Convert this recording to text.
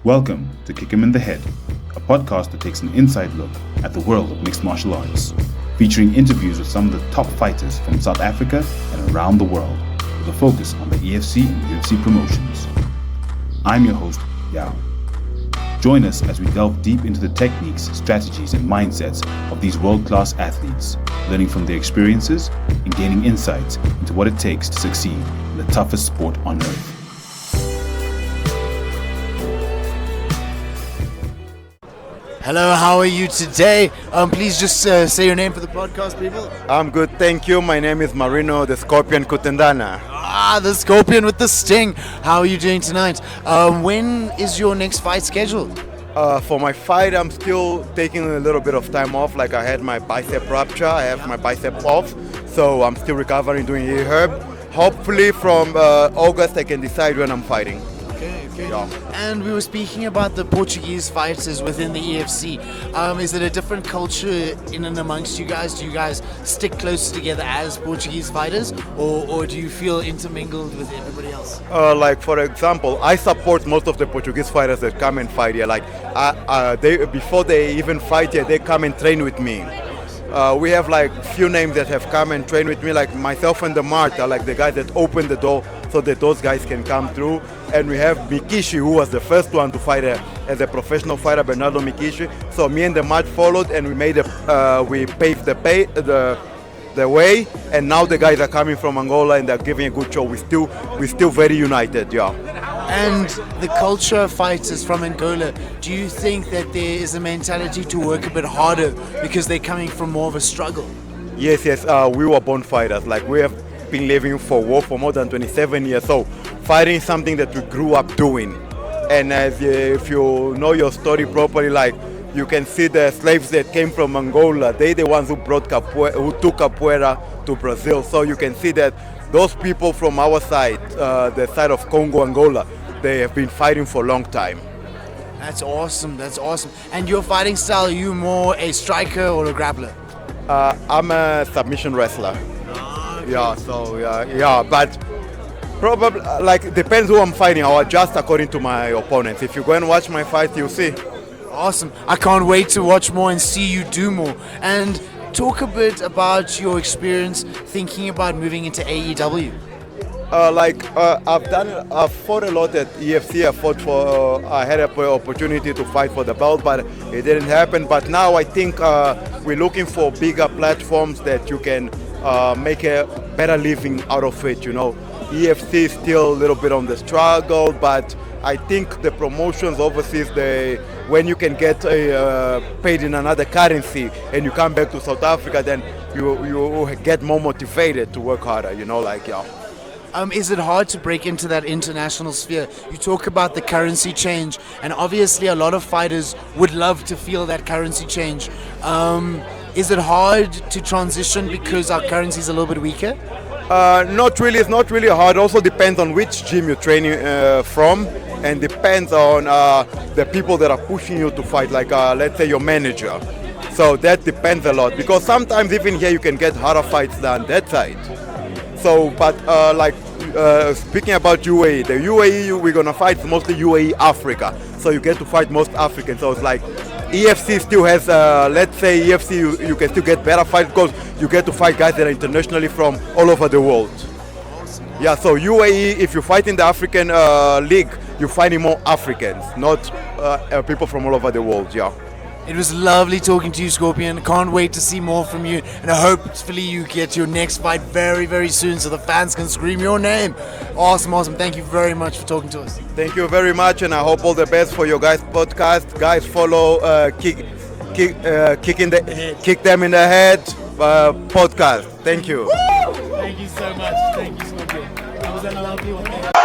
Welcome to Kick 'em in the Head, a podcast that takes an inside look at the world of mixed martial arts, featuring interviews with some of the top fighters from South Africa and around the world, with a focus on the EFC and UFC promotions. I'm your host, Yaw. Join us as we delve deep into the techniques, strategies, and mindsets of these world-class athletes, learning from their experiences and gaining insights into what it takes to succeed in the toughest sport on earth. Hello, how are you today? Please just say your name for the podcast, people. I'm good, thank you. My name is Marino, the Scorpion Cutendana. The Scorpion with the sting. How are you doing tonight? When is your next fight scheduled? For my fight, I'm still taking a little bit of time off. Like I had my bicep rupture, I have my bicep off, so I'm still recovering, doing rehab. Hopefully from August I can decide when I'm fighting. Okay. Yeah. And we were speaking about the Portuguese fighters within the EFC. Is it a different culture in and amongst you guys? Do you guys stick closer together as Portuguese fighters, or do you feel intermingled with everybody else? Like for example, I support most of the Portuguese fighters that come and fight here. Like they before they even fight here, they come and train with me. We have like few names that have come and trained with me, like myself and the Mart are like the guys that open the door so that those guys can come through. And we have Mikishi, who was the first one to fight as a professional fighter, Bernardo Mikishi. So me and the Mart followed, and we paved the way. And now the guys are coming from Angola and they're giving a good show. We're still very united, yeah. And the culture of fighters from Angola, do you think that there is a mentality to work a bit harder because they're coming from more of a struggle? Yes. We were born fighters. Like we have been living for war for more than 27 years. So fighting is something that we grew up doing. And if you know your story properly, like you can see the slaves that came from Angola, they're the ones who took capoeira to Brazil. So you can see that those people from our side, the side of Congo, Angola, they have been fighting for a long time. That's awesome. And your fighting style, are you more a striker or a grappler? I'm a submission wrestler. Okay. Yeah, but probably, like, depends who I'm fighting. I'll adjust according to my opponents. If you go and watch my fight, you'll see. Awesome. I can't wait to watch more and see you do more. And talk a bit about your experience thinking about moving into AEW. I've fought a lot at EFC. I had an opportunity to fight for the belt, but it didn't happen. But now I think we're looking for bigger platforms that you can make a better living out of it, you know. EFC is still a little bit on the struggle, but I think the promotions overseas, when you can get paid in another currency and you come back to South Africa, then you get more motivated to work harder, you know, like, yeah. Is it hard to break into that international sphere? You talk about the currency change, and obviously a lot of fighters would love to feel that currency change. Is it hard to transition because our currency is a little bit weaker? Not really. It's not really hard. Also depends on which gym you're training from, and depends on the people that are pushing you to fight, like let's say your manager. So that depends a lot, because sometimes even here you can get harder fights than that side. So, but speaking about UAE, the UAE we're gonna fight mostly UAE Africa. So you get to fight most Africans. So it's like EFC still has, let's say EFC you can still get better fights because you get to fight guys that are internationally from all over the world. Yeah, so UAE, if you fight in the African league, you're fighting more Africans, not people from all over the world, yeah. It was lovely talking to you, Scorpion. Can't wait to see more from you, and hopefully you get your next fight very, very soon so the fans can scream your name. Awesome. Thank you very much for talking to us. Thank you very much, and I hope all the best for your guys' podcast. Guys, follow Kick Them in the Head podcast. Thank you. Thank you so much. Thank you, Scorpion. That was a lovely one.